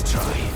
Nice try.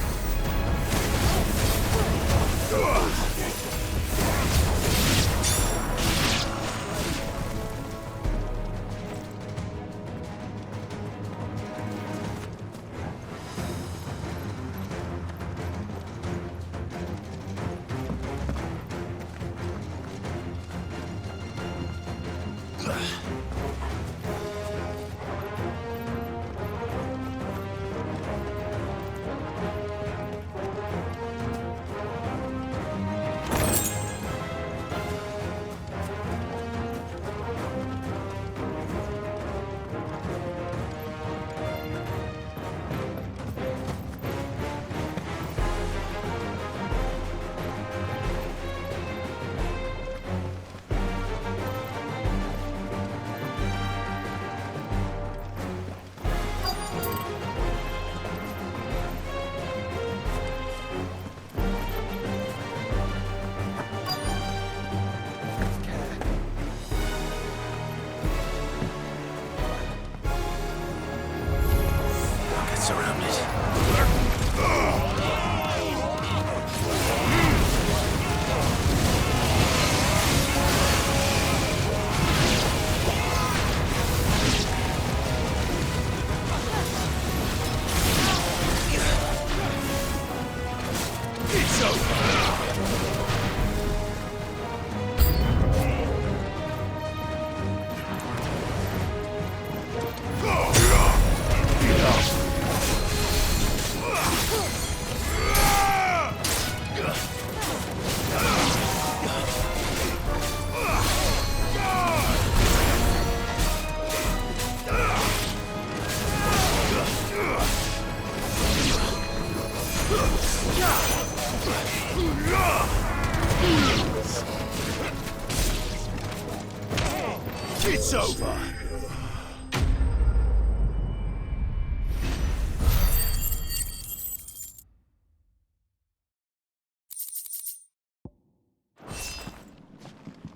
It's over.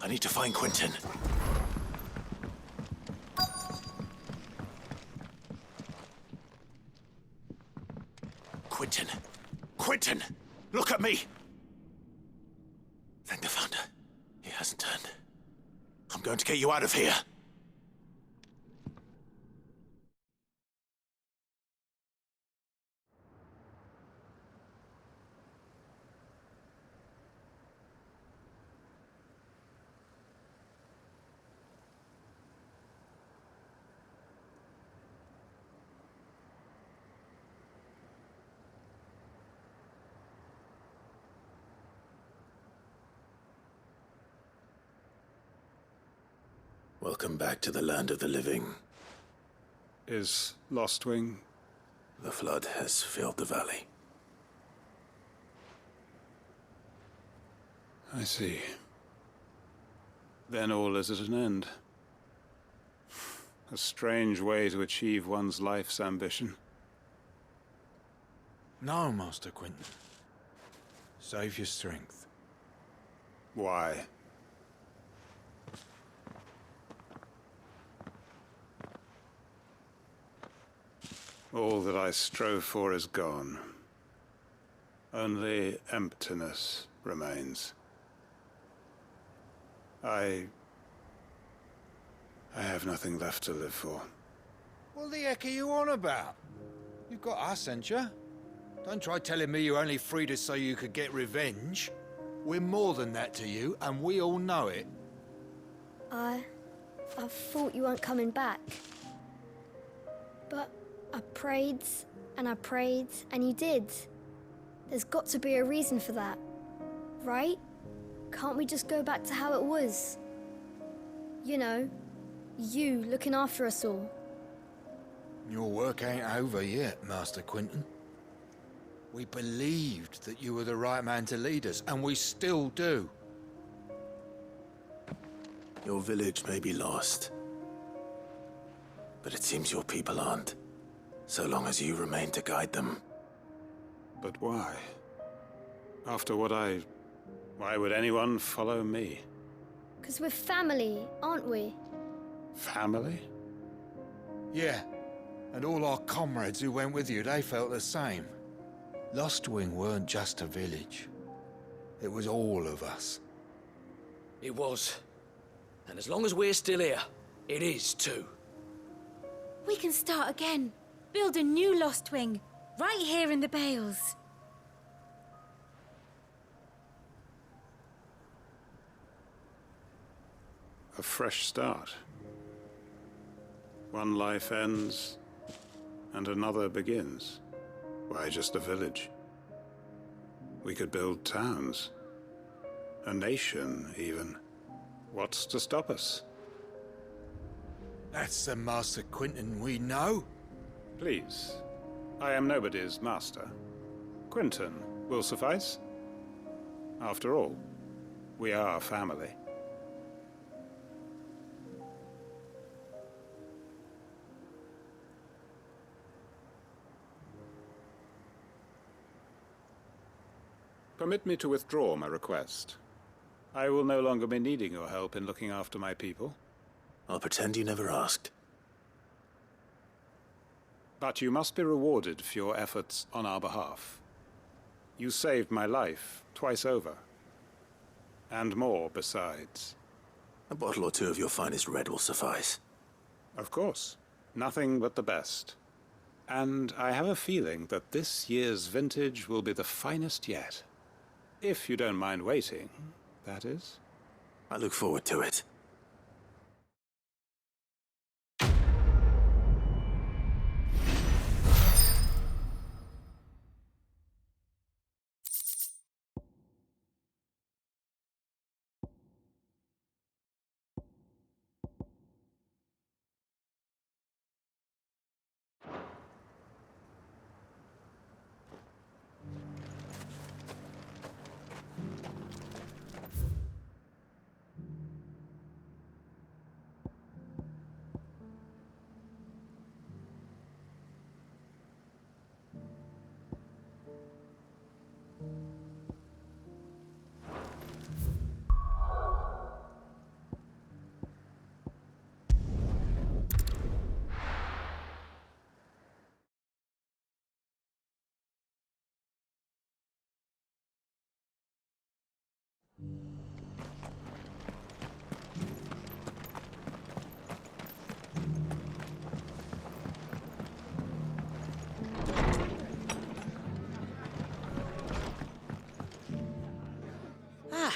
I need to find Quentin. Quentin! Quentin! Look at me! Thank the Founder. He hasn't turned. I'm going to get you out of here. Welcome back to the land of the living. Is Lostwing? The flood has filled the valley. I see. Then all is at an end. A strange way to achieve one's life's ambition. No, Master Quentin. Save your strength. Why? All that I strove for is gone. Only emptiness remains. I have nothing left to live for. What the heck are you on about? You've got us, ain't you? Don't try telling me you only freed us so you could get revenge. We're more than that to you, and we all know it. I thought you weren't coming back. But I prayed, and you did. There's got to be a reason for that, right? Can't we just go back to how it was? You know, you looking after us all. Your work ain't over yet, Master Quentin. We believed that you were the right man to lead us, and we still do. Your village may be lost, but it seems your people aren't, so long as you remain to guide them. But why? After what why would anyone follow me? 'Cause we're family, aren't we? Family? Yeah, and all our comrades who went with you, they felt the same. Lostwing weren't just a village. It was all of us. It was. And as long as we're still here, it is too. We can start again. Build a new Lostwing. Right here in the Bales. A fresh start. One life ends, and another begins. Why just a village? We could build towns. A nation, even. What's to stop us? That's the Master Quentin we know. Please. I am nobody's master. Quentin will suffice. After all, we are family. Permit me to withdraw my request. I will no longer be needing your help in looking after my people. I'll pretend you never asked. But you must be rewarded for your efforts on our behalf. You saved my life twice over. And more besides. A bottle or two of your finest red will suffice. Of course. Nothing but the best. And I have a feeling that this year's vintage will be the finest yet. If you don't mind waiting, that is. I look forward to it.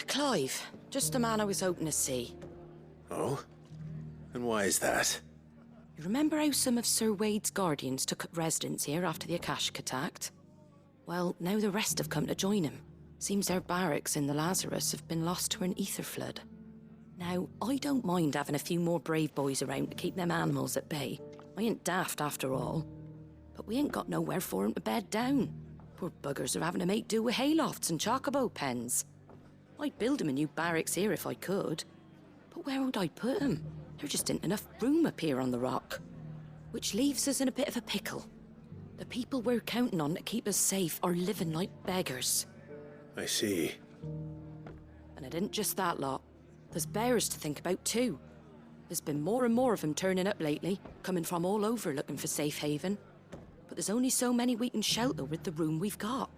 Clive. Just the man I was hoping to see. Oh? And why is that? You remember how some of Sir Wade's guardians took up residence here after the Akashic attacked? Well, now the rest have come to join him. Seems their barracks in the Lazarus have been lost to an ether flood. Now, I don't mind having a few more brave boys around to keep them animals at bay. I ain't daft after all. But we ain't got nowhere for 'em to bed down. Poor buggers are having to make do with haylofts and chocobo pens. I'd build 'em a new barracks here if I could. But where would I put 'em? There just ain't enough room up here on the rock. Which leaves us in a bit of a pickle. The people we're counting on to keep us safe are living like beggars. I see. And it isn't just that lot. There's bears to think about too. There's been more and more of them turning up lately, coming from all over looking for safe haven. But there's only so many we can shelter with the room we've got.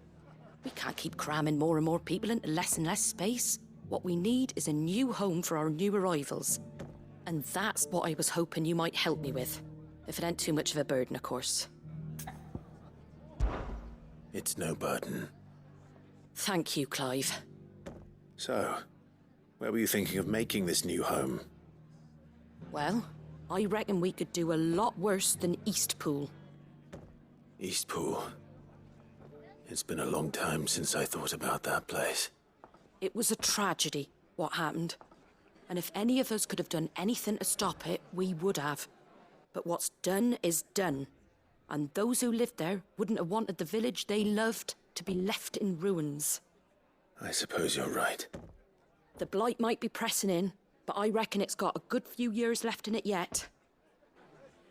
We can't keep cramming more and more people into less and less space. What we need is a new home for our new arrivals. And that's what I was hoping you might help me with. If it ain't too much of a burden, of course. It's no burden. Thank you, Clive. So, where were you thinking of making this new home? Well, I reckon we could do a lot worse than Eastpool. Eastpool. It's been a long time since I thought about that place. It was a tragedy, what happened. And if any of us could have done anything to stop it, we would have. But what's done is done. And those who lived there wouldn't have wanted the village they loved to be left in ruins. I suppose you're right. The blight might be pressing in, but I reckon it's got a good few years left in it yet.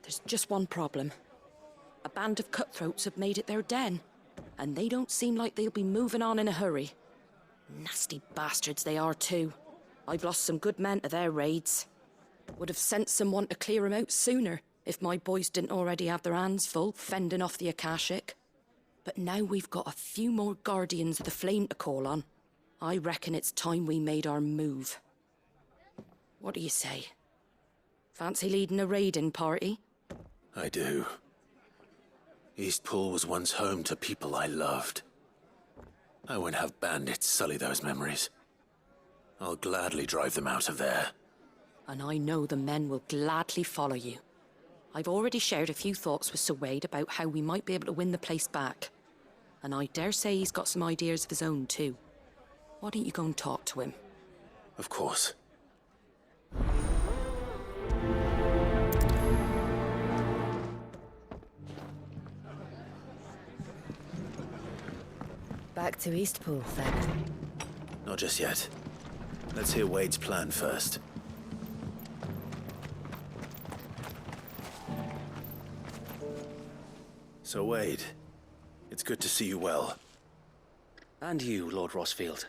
There's just one problem. A band of cutthroats have made it their den, and they don't seem like they'll be moving on in a hurry. Nasty bastards they are too. I've lost some good men to their raids. Would have sent someone to clear 'em out sooner if my boys didn't already have their hands full fending off the Akashic. But now we've got a few more Guardians of the Flame to call on. I reckon it's time we made our move. What do you say? Fancy leading a raiding party? I do. Eastpool was once home to people I loved. I won't have bandits sully those memories. I'll gladly drive them out of there. And I know the men will gladly follow you. I've already shared a few thoughts with Sir Wade about how we might be able to win the place back. And I dare say he's got some ideas of his own too. Why don't you go and talk to him? Of course. Back to Eastpool, then. Not just yet. Let's hear Wade's plan first. So Wade, it's good to see you well. And you, Lord Rossfield.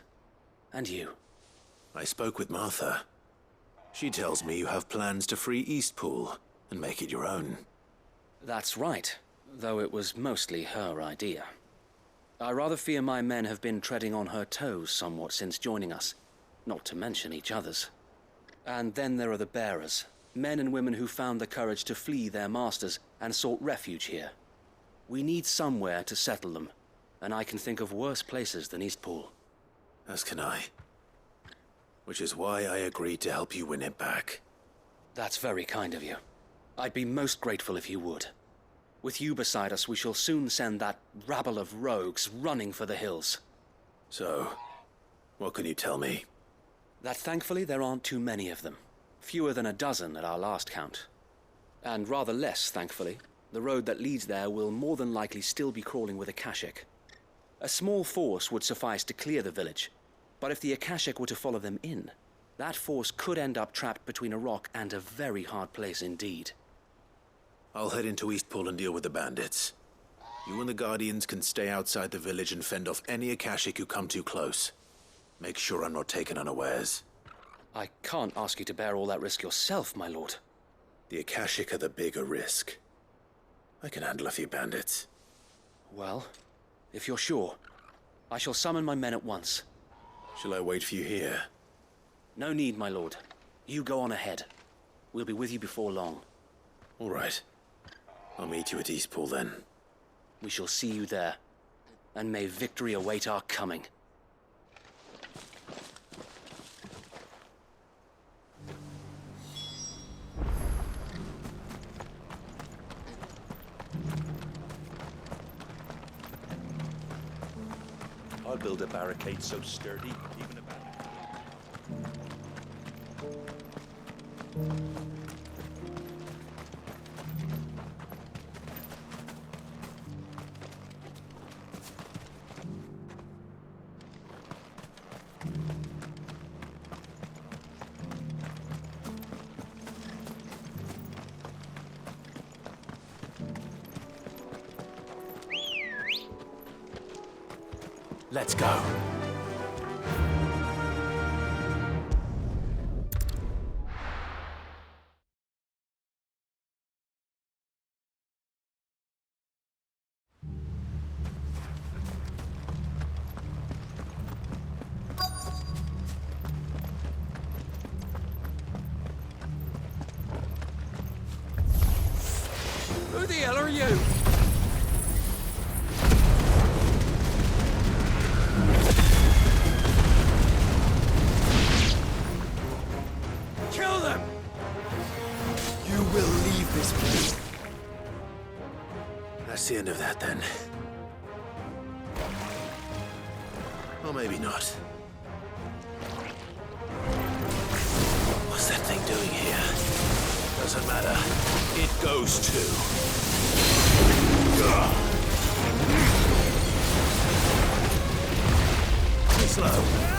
And you. I spoke with Martha. She tells me you have plans to free Eastpool and make it your own. That's right, though it was mostly her idea. I rather fear my men have been treading on her toes somewhat since joining us, not to mention each other's. And then there are the bearers, men and women who found the courage to flee their masters and sought refuge here. We need somewhere to settle them, and I can think of worse places than Eastpool. As can I. Which is why I agreed to help you win it back. That's very kind of you. I'd be most grateful if you would. With you beside us, we shall soon send that rabble of rogues running for the hills. So, what can you tell me? That thankfully there aren't too many of them. Fewer than a dozen at our last count. And rather less, thankfully. The road that leads there will more than likely still be crawling with Akashic. A small force would suffice to clear the village, but if the Akashic were to follow them in, that force could end up trapped between a rock and a very hard place indeed. I'll head into Eastpool and deal with the bandits. You and the Guardians can stay outside the village and fend off any Akashic who come too close. Make sure I'm not taken unawares. I can't ask you to bear all that risk yourself, my lord. The Akashic are the bigger risk. I can handle a few bandits. Well, if you're sure, I shall summon my men at once. Shall I wait for you here? No need, my lord. You go on ahead. We'll be with you before long. All right. I'll meet you at Eastpool then. We shall see you there. And may victory await our coming. I'll build a barricade so sturdy, even a Let's go. Who the hell are you? Kill them! You will leave this place. That's the end of that then. Or maybe not. What's that thing doing here? Doesn't matter. It goes too. Be slow.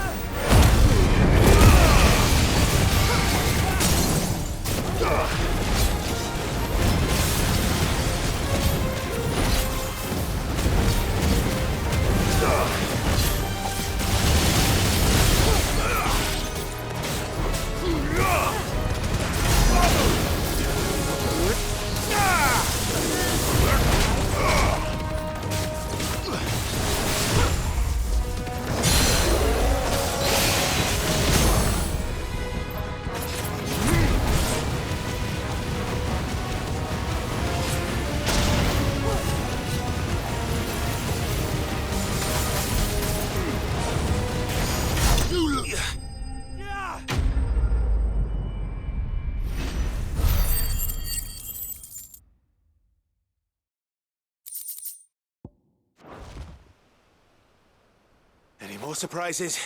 More surprises?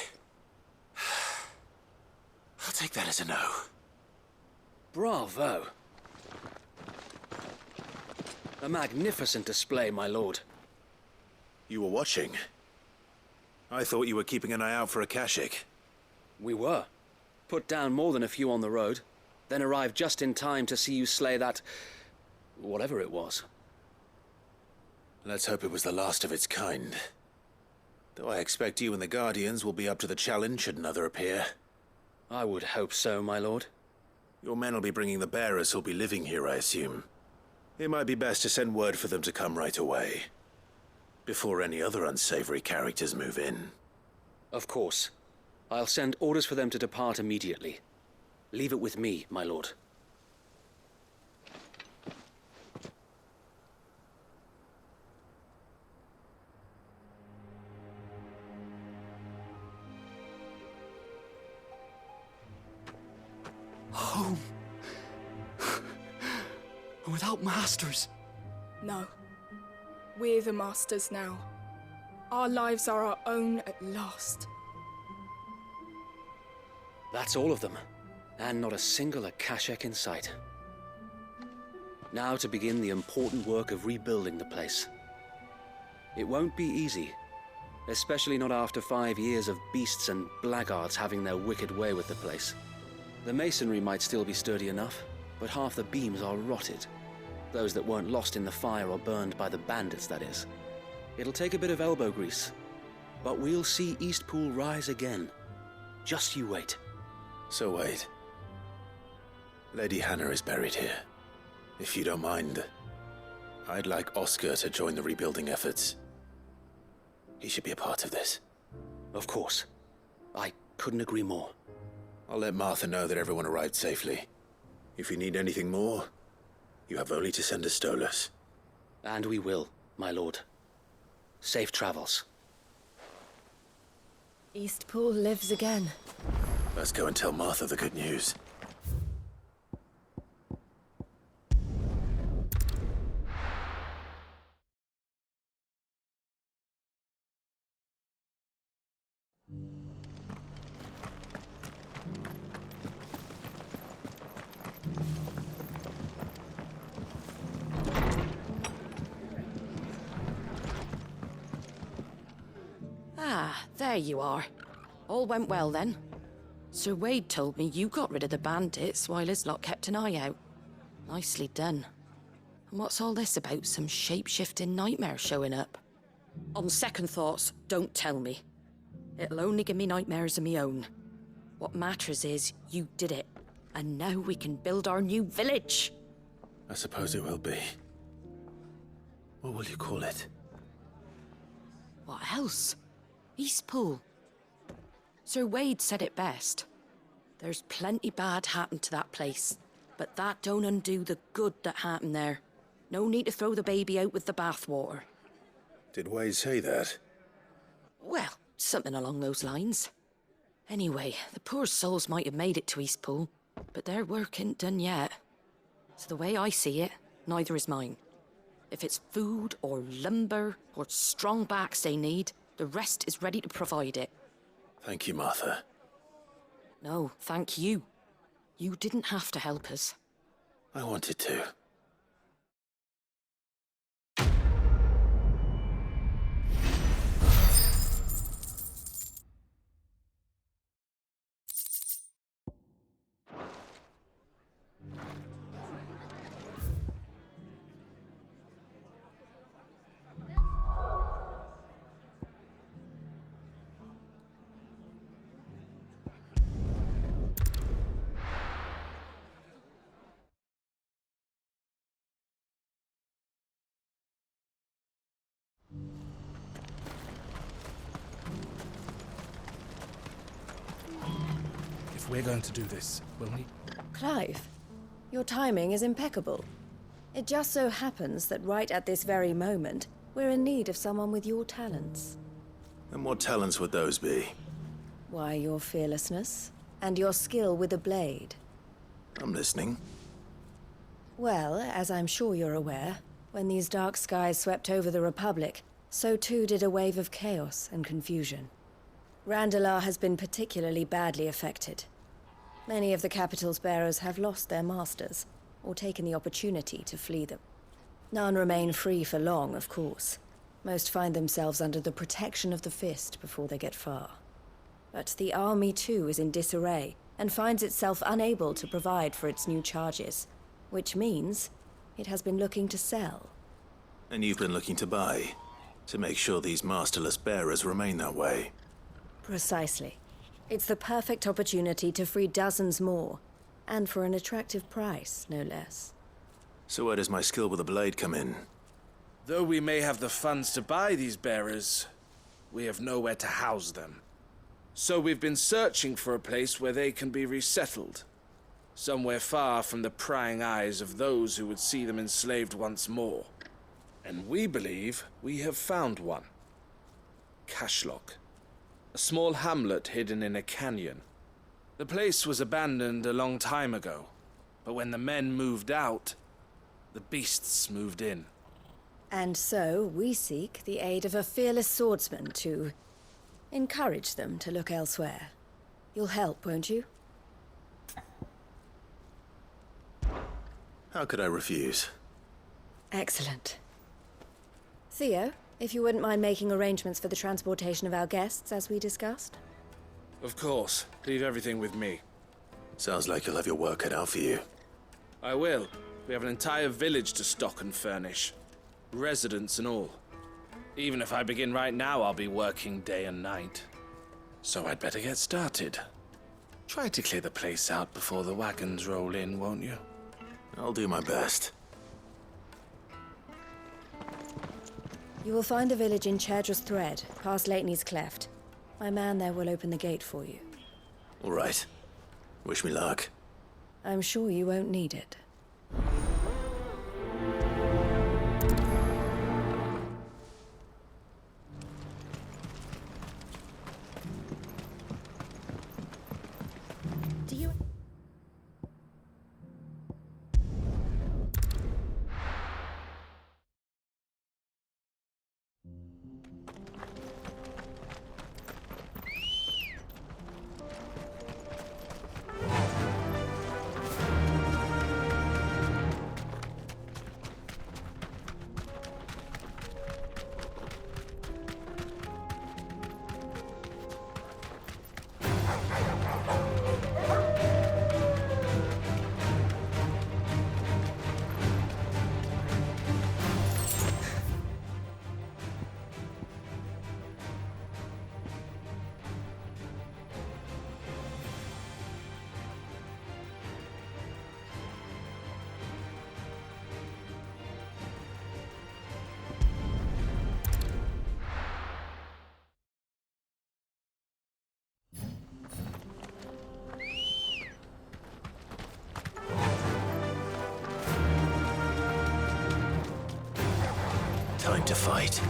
I'll take that as a no. Bravo. A magnificent display, my lord. You were watching. I thought you were keeping an eye out for a Kashik. We were. Put down more than a few on the road, then arrived just in time to see you slay that... whatever it was. Let's hope it was the last of its kind. Though I expect you and the Guardians will be up to the challenge should another appear. I would hope so, my lord. Your men will be bringing the bearers who'll be living here, I assume. It might be best to send word for them to come right away, before any other unsavory characters move in. Of course. I'll send orders for them to depart immediately. Leave it with me, my lord. Home. Without masters. No. We're the masters now. Our lives are our own at last. That's all of them, and not a single Akashek in sight. Now to begin the important work of rebuilding the place. It won't be easy, especially not after 5 years of beasts and blackguards having their wicked way with the place. The masonry might still be sturdy enough, but half the beams are rotted. Those that weren't lost in the fire or burned by the bandits, that is. It'll take a bit of elbow grease, but we'll see Eastpool rise again. Just you wait. So wait. Lady Hannah is buried here. If you don't mind, I'd like Oscar to join the rebuilding efforts. He should be a part of this. Of course. I couldn't agree more. I'll let Martha know that everyone arrived safely. If you need anything more, you have only to send a Stolas. And we will, my lord. Safe travels. Eastpool lives again. Let's go and tell Martha the good news. Ah, there you are. All went well then. Sir Wade told me you got rid of the bandits while his lot kept an eye out. Nicely done. And what's all this about some shape-shifting nightmare showing up? On second thoughts, don't tell me. It'll only give me nightmares of me own. What matters is you did it, and now we can build our new village. I suppose it will be. What will you call it? What else? Eastpool. Sir Wade said it best. There's plenty bad happened to that place, but that don't undo the good that happened there. No need to throw the baby out with the bathwater. Did Wade say that? Well, something along those lines. Anyway, the poor souls might have made it to Eastpool, but their work ain't done yet. So the way I see it, neither is mine. If it's food or lumber or strong backs they need, the rest is ready to provide it. Thank you, Martha. No, thank you. You didn't have to help us. I wanted to. We're going to do this, will we? Clive, your timing is impeccable. It just so happens that right at this very moment, we're in need of someone with your talents. And what talents would those be? Why, your fearlessness and your skill with a blade. I'm listening. Well, as I'm sure you're aware, when these dark skies swept over the Republic, so too did a wave of chaos and confusion. Randalar has been particularly badly affected. Many of the capital's bearers have lost their masters, or taken the opportunity to flee them. None remain free for long, of course. Most find themselves under the protection of the Fist before they get far. But the army too is in disarray, and finds itself unable to provide for its new charges, which means it has been looking to sell. And you've been looking to buy, to make sure these masterless bearers remain that way. Precisely. It's the perfect opportunity to free dozens more, and for an attractive price, no less. So where does my skill with a blade come in? Though we may have the funds to buy these bearers, we have nowhere to house them. So we've been searching for a place where they can be resettled. Somewhere far from the prying eyes of those who would see them enslaved once more. And we believe we have found one. Cashlock. A small hamlet hidden in a canyon. The place was abandoned a long time ago, but when the men moved out, the beasts moved in. And so we seek the aid of a fearless swordsman to encourage them to look elsewhere. You'll help, won't you? How could I refuse? Excellent. Theo, if you wouldn't mind making arrangements for the transportation of our guests, as we discussed. Of course. Leave everything with me. Sounds like you'll have your work cut out for you. I will. We have an entire village to stock and furnish. Residents and all. Even if I begin right now, I'll be working day and night. So I'd better get started. Try to clear the place out before the wagons roll in, won't you? I'll do my best. You will find the village in Chairdra's Thread, past Leitney's Cleft. My man there will open the gate for you. All right. Wish me luck. I'm sure you won't need it. Do you... Time to fight.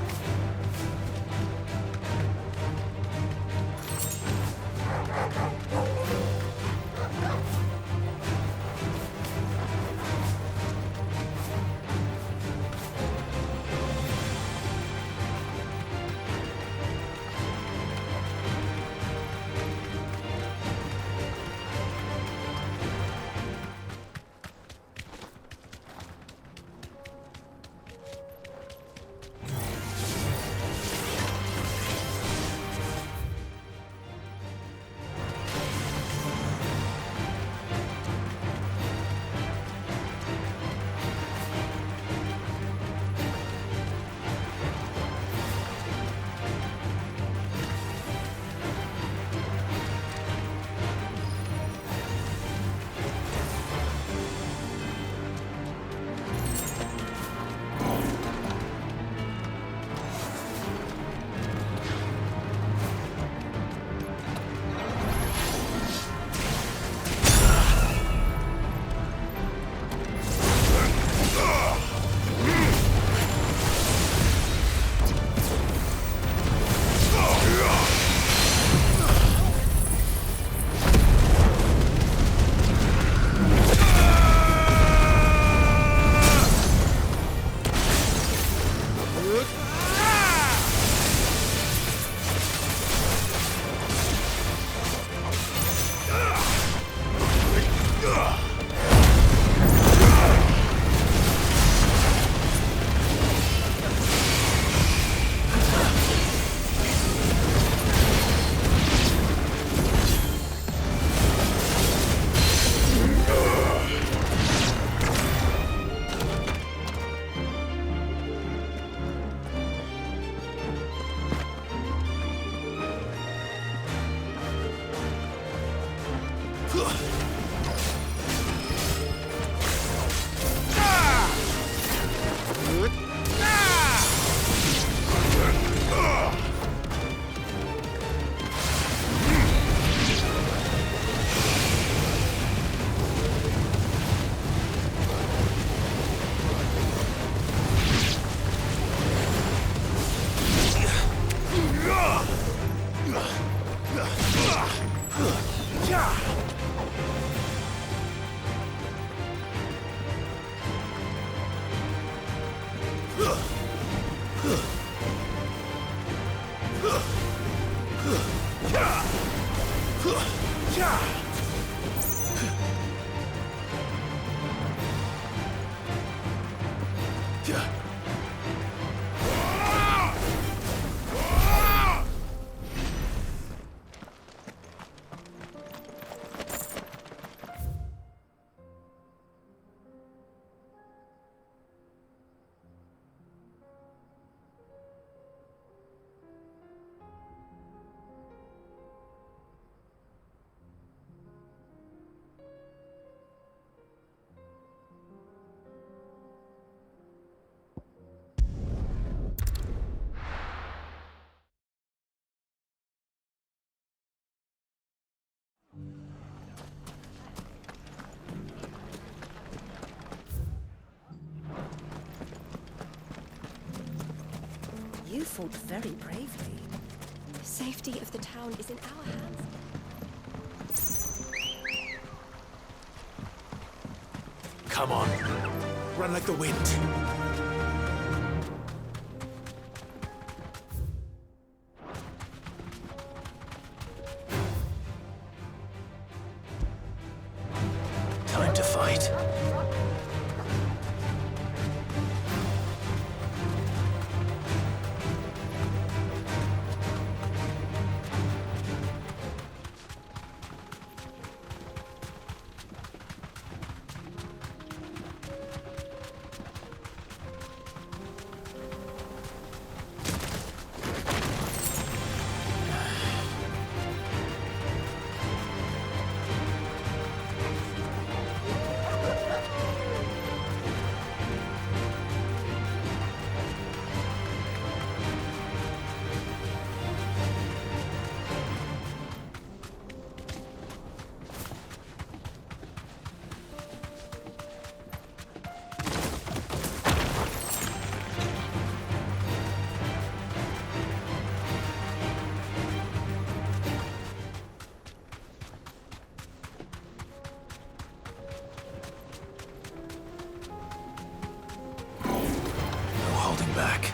You fought very bravely. The safety of the town is in our hands. Come on. Run like the wind. Time to fight. Back.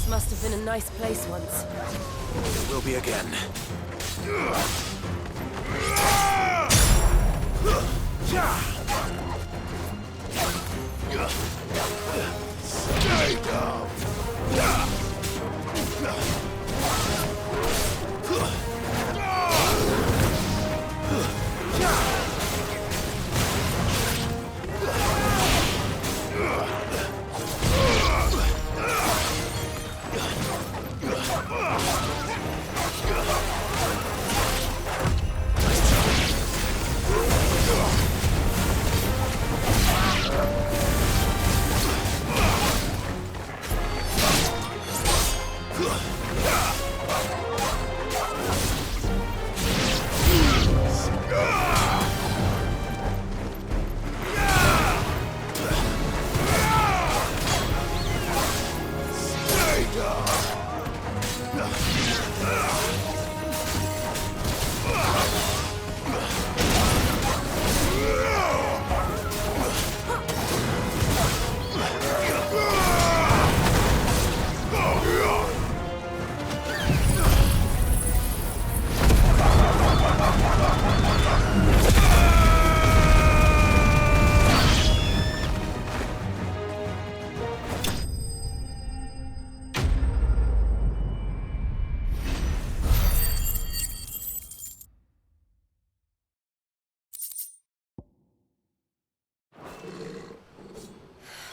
Must have been a nice place once. It will be again. Stay down.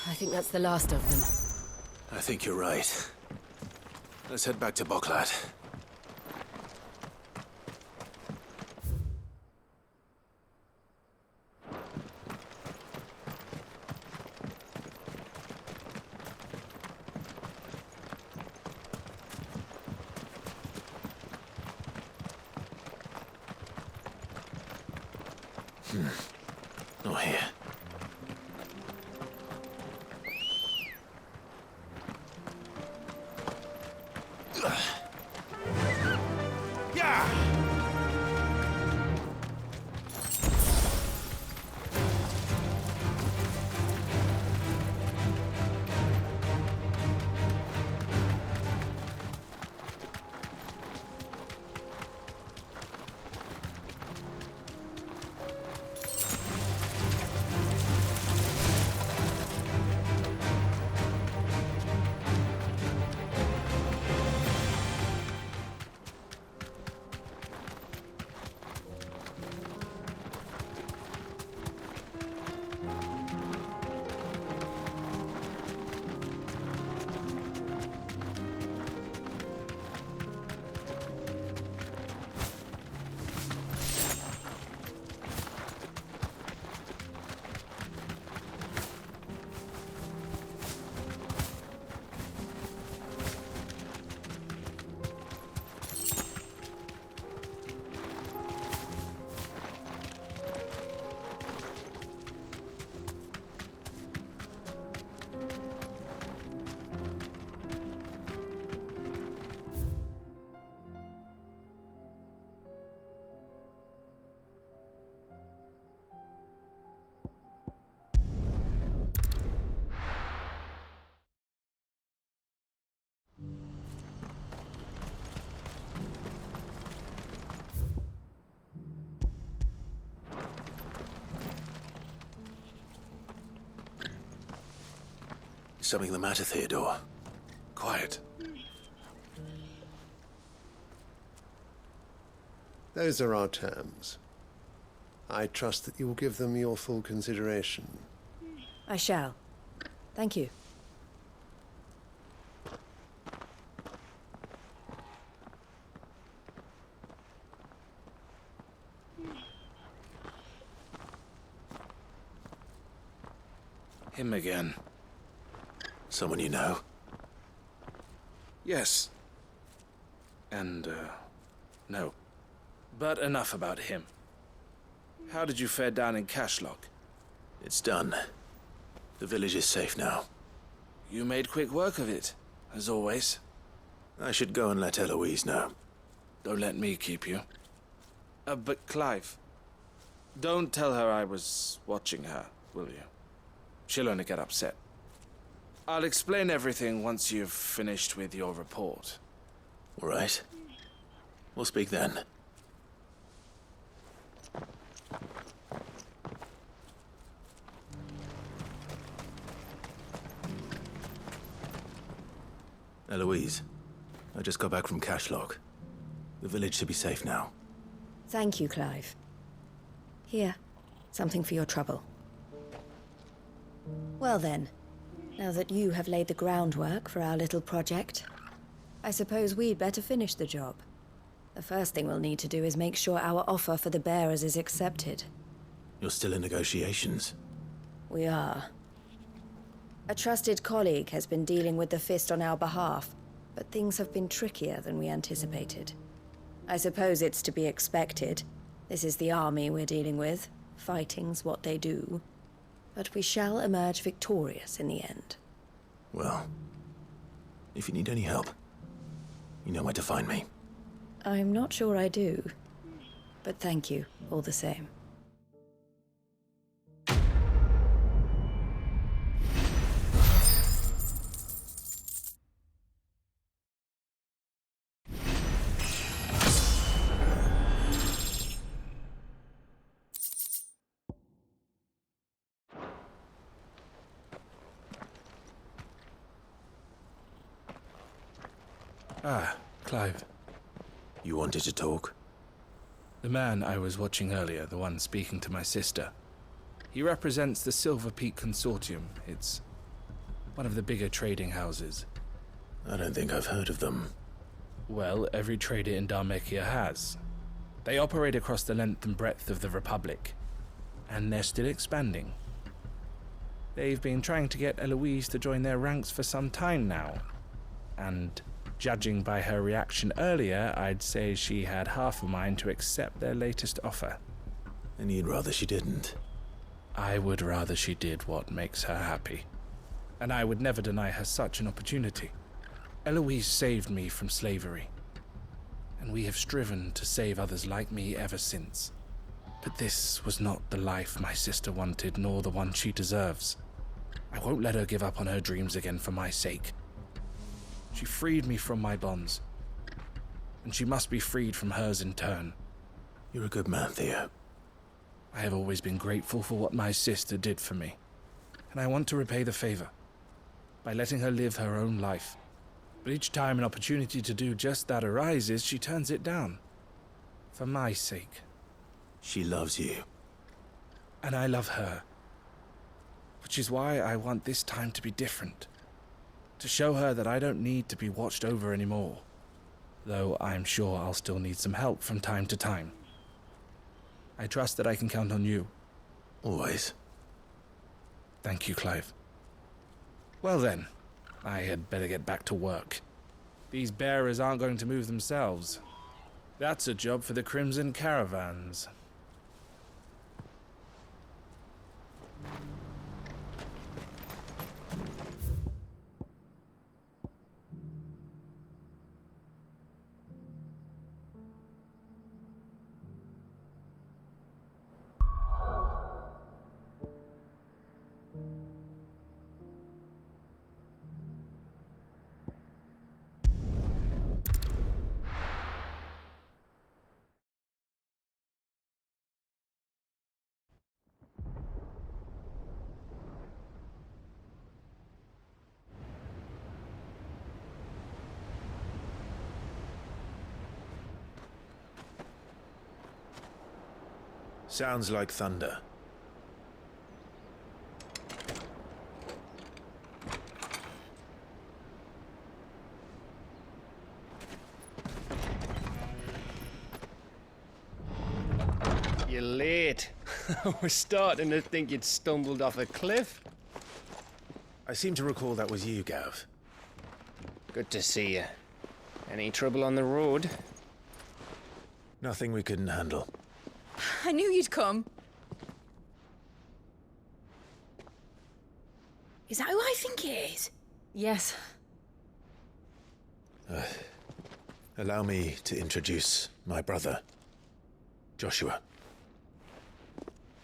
I think that's the last of them. I think you're right. Let's head back to Boklat. Not here. Something the matter, Theodore? Quiet. Those are our terms. I trust that you will give them your full consideration. I shall. Thank you. Him again. Someone you know? Yes. And, no. But enough about him. How did you fare down in Cashlock? It's done. The village is safe now. You made quick work of it, as always. I should go and let Eloise know. Don't let me keep you. But Clive, don't tell her I was watching her, will you? She'll only get upset. I'll explain everything once you've finished with your report. All right. We'll speak then. Eloise, I just got back from Cashlock. The village should be safe now. Thank you, Clive. Here, something for your trouble. Well then, now that you have laid the groundwork for our little project, I suppose we'd better finish the job. The first thing we'll need to do is make sure our offer for the bearers is accepted. You're still in negotiations? We are. A trusted colleague has been dealing with the Fist on our behalf, but things have been trickier than we anticipated. I suppose it's to be expected. This is the army we're dealing with. Fighting's what they do. But we shall emerge victorious in the end. Well, if you need any help, you know where to find me. I'm not sure I do. But thank you, all the same. Ah, Clive. You wanted to talk? The man I was watching earlier, the one speaking to my sister. He represents the Silver Peak Consortium. It's one of the bigger trading houses. I don't think I've heard of them. Well, every trader in Dhalmekia has. They operate across the length and breadth of the Republic, and they're still expanding. They've been trying to get Eloise to join their ranks for some time now, and judging by her reaction earlier, I'd say she had half a mind to accept their latest offer. And you'd rather she didn't. I would rather she did what makes her happy. And I would never deny her such an opportunity. Eloise saved me from slavery. And we have striven to save others like me ever since. But this was not the life my sister wanted, nor the one she deserves. I won't let her give up on her dreams again for my sake. She freed me from my bonds, and she must be freed from hers in turn. You're a good man, Theo. I have always been grateful for what my sister did for me, and I want to repay the favor by letting her live her own life. But each time an opportunity to do just that arises, she turns it down. For my sake. She loves you. And I love her. Which is why I want this time to be different. To show her that I don't need to be watched over anymore. Though I'm sure I'll still need some help from time to time. I trust that I can count on you. Always. Thank you, Clive. Well then, I had better get back to work. These bearers aren't going to move themselves. That's a job for the Crimson Caravans. Sounds like thunder. You're late. I was starting to think you'd stumbled off a cliff. I seem to recall that was you, Gav. Good to see you. Any trouble on the road? Nothing we couldn't handle. I knew you'd come. Is that who I think it is? Yes. Allow me to introduce my brother, Joshua.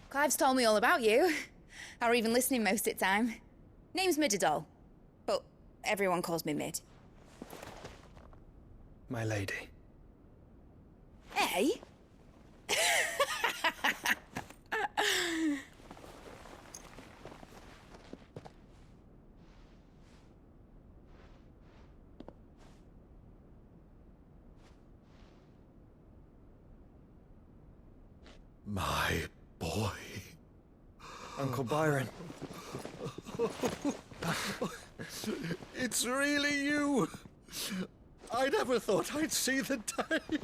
Clive's told me all about you. Or even listening most of the time. Name's Midadol, but everyone calls me Mid. My lady. Hey? My boy. Uncle Byron. It's really you. I never thought I'd see the day.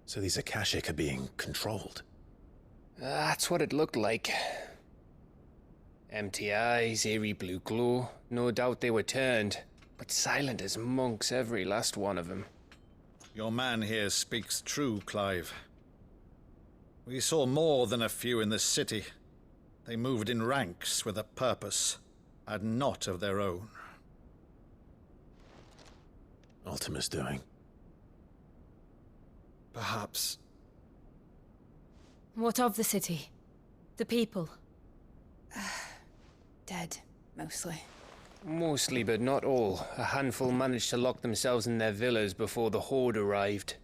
So these Akashic are being controlled. That's what it looked like. Empty eyes, eerie blue glow. No doubt they were turned, but silent as monks, every last one of them. Your man here speaks true, Clive. We saw more than a few in the city. They moved in ranks with a purpose, and not of their own. Ultima's doing. Perhaps. What of the city? The people? Dead, mostly. Mostly, but not all. A handful managed to lock themselves in their villas before the Horde arrived.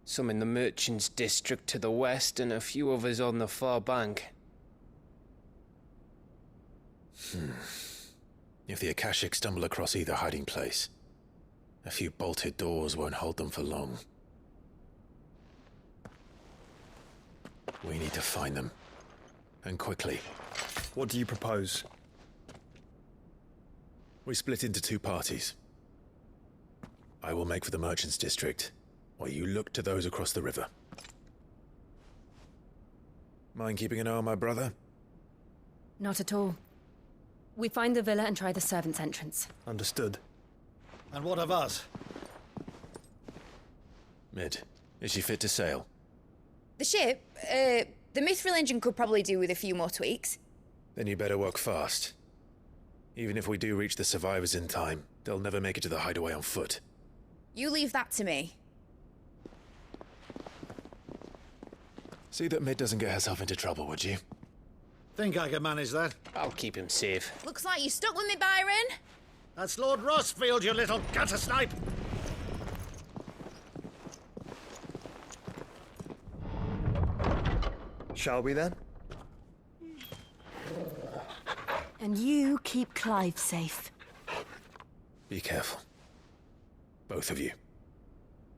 Some in the Merchants' District to the west, and a few others on the far bank. If the Akashic stumble across either hiding place, a few bolted doors won't hold them for long. We need to find them. And quickly. What do you propose? We split into two parties. I will make for the Merchants' District, while you look to those across the river. Mind keeping an eye on my brother? Not at all. We find the villa and try the servants' entrance. Understood. And what of us? Mid, is she fit to sail? The ship, the Mithril engine could probably do with a few more tweaks. Then you better work fast. Even if we do reach the survivors in time, they'll never make it to the hideaway on foot. You leave that to me. See that Mid doesn't get herself into trouble, would you? Think I can manage that? I'll keep him safe. Looks like you stuck with me, Byron. That's Lord Rossfield, you little gutter snipe! Shall we then? And you keep Clive safe. Be careful. Both of you.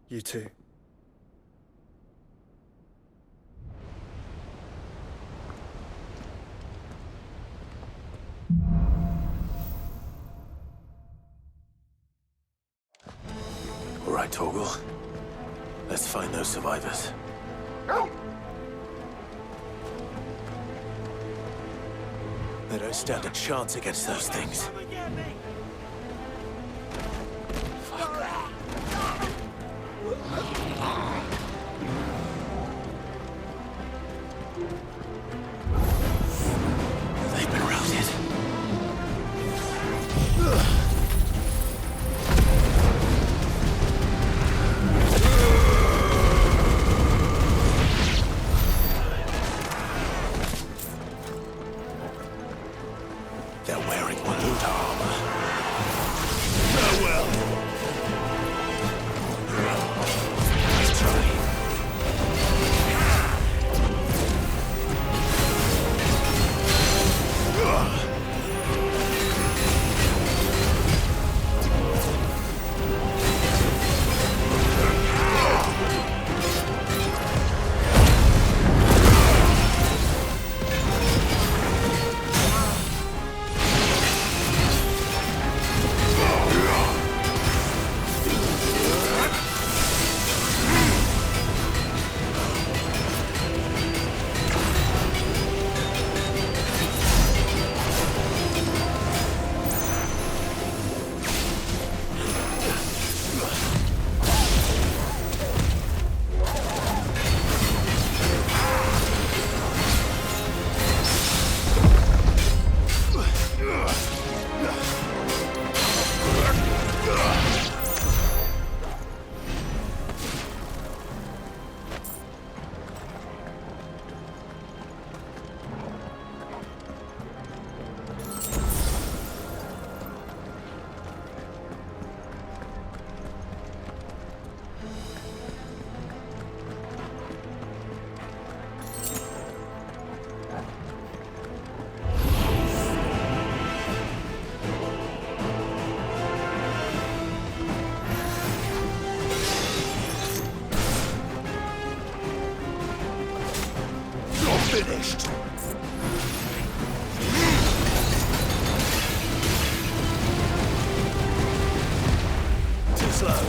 You too. All right, Torgal. Let's find those survivors. They don't stand a chance against those things. They've been routed. They're wearing Waluta armor. Farewell. Nice try. Finished. Too slow.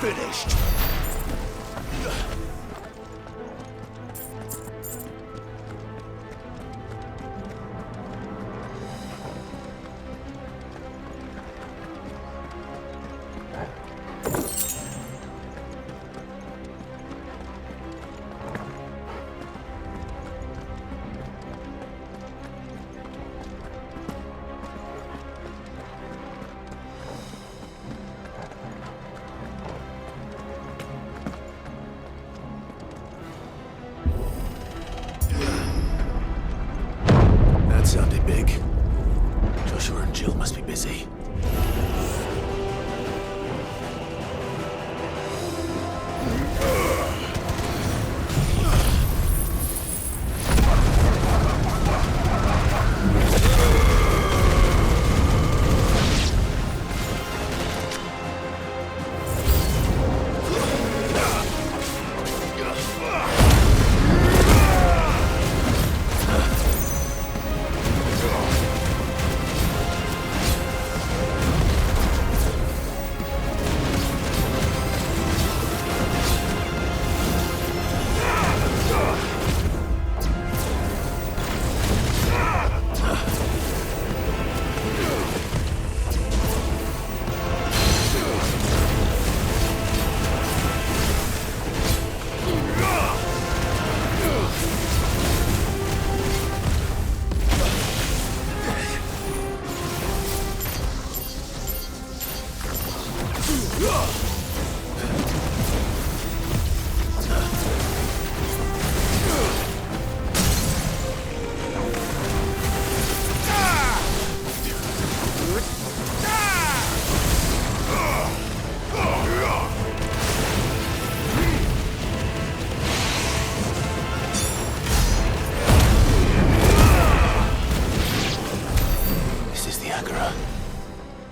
Finished. That sounded big. Joshua and Jill must be busy.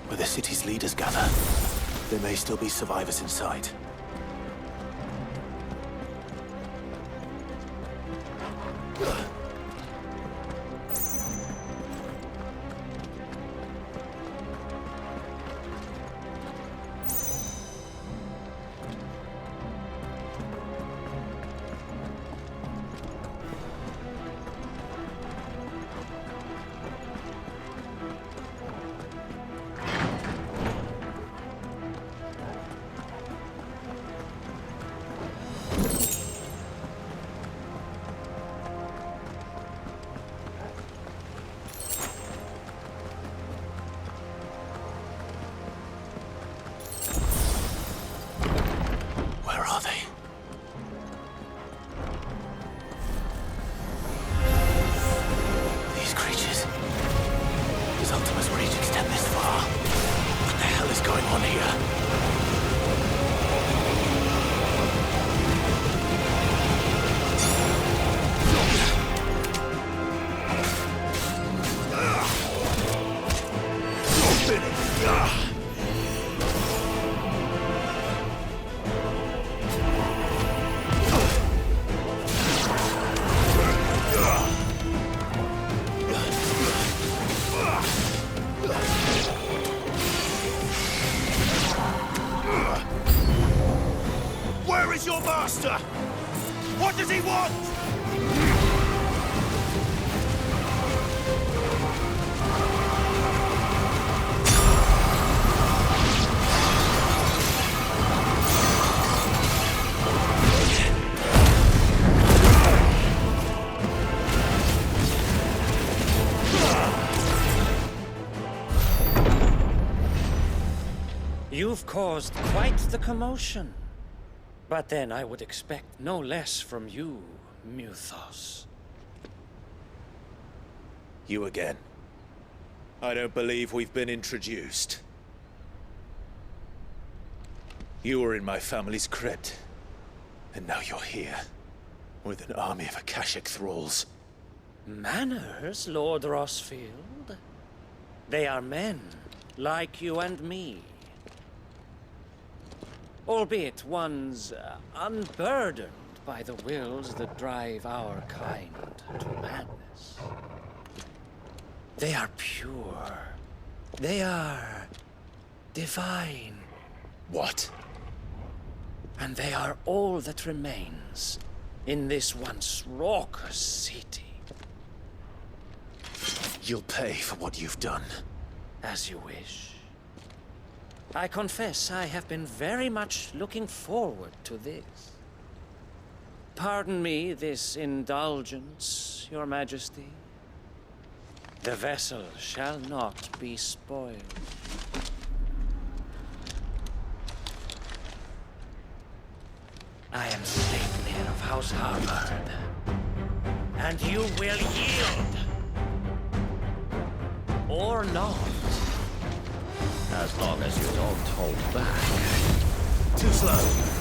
Where the city's leaders gather. There may still be survivors inside. Where is your master? What does he want? You've caused quite the commotion. But then I would expect no less from you, Muthos. You again. I don't believe we've been introduced. You were in my family's crypt, and now you're here, with an army of Akashic thralls. Manners, Lord Rossfield? They are men, like you and me. Albeit ones unburdened by the wills that drive our kind to madness. They are pure. They are divine. What? And they are all that remains in this once raucous city. You'll pay for what you've done. As you wish. I confess I have been very much looking forward to this. Pardon me this indulgence, Your Majesty. The vessel shall not be spoiled. I am Sleipnir of House Harvard, and you will yield. Or not. As long as you don't hold back. Too slow.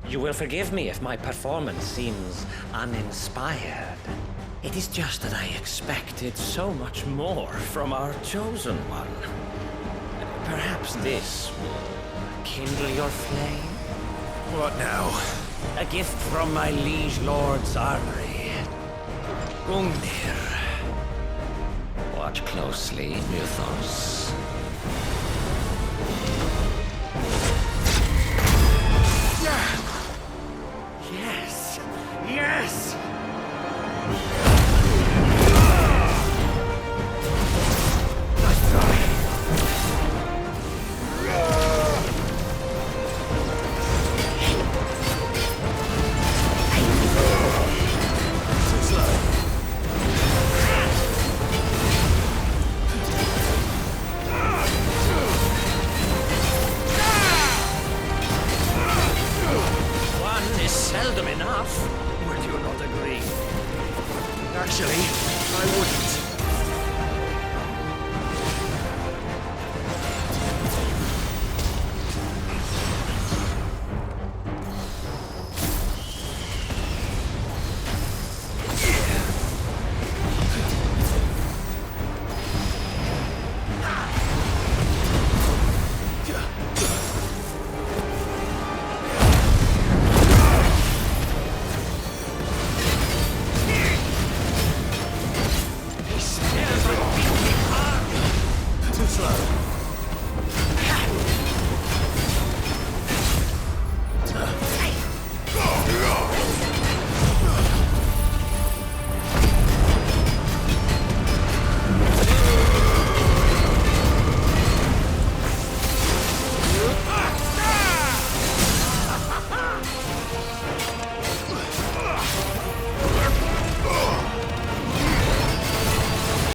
You will forgive me if my performance seems uninspired. It is just that I expected so much more from our chosen one. Perhaps this will kindle your flame? What now? A gift from my liege lord's armory. Gungnir. Watch closely, Muthos. Yes! Yes! Too slow. slow.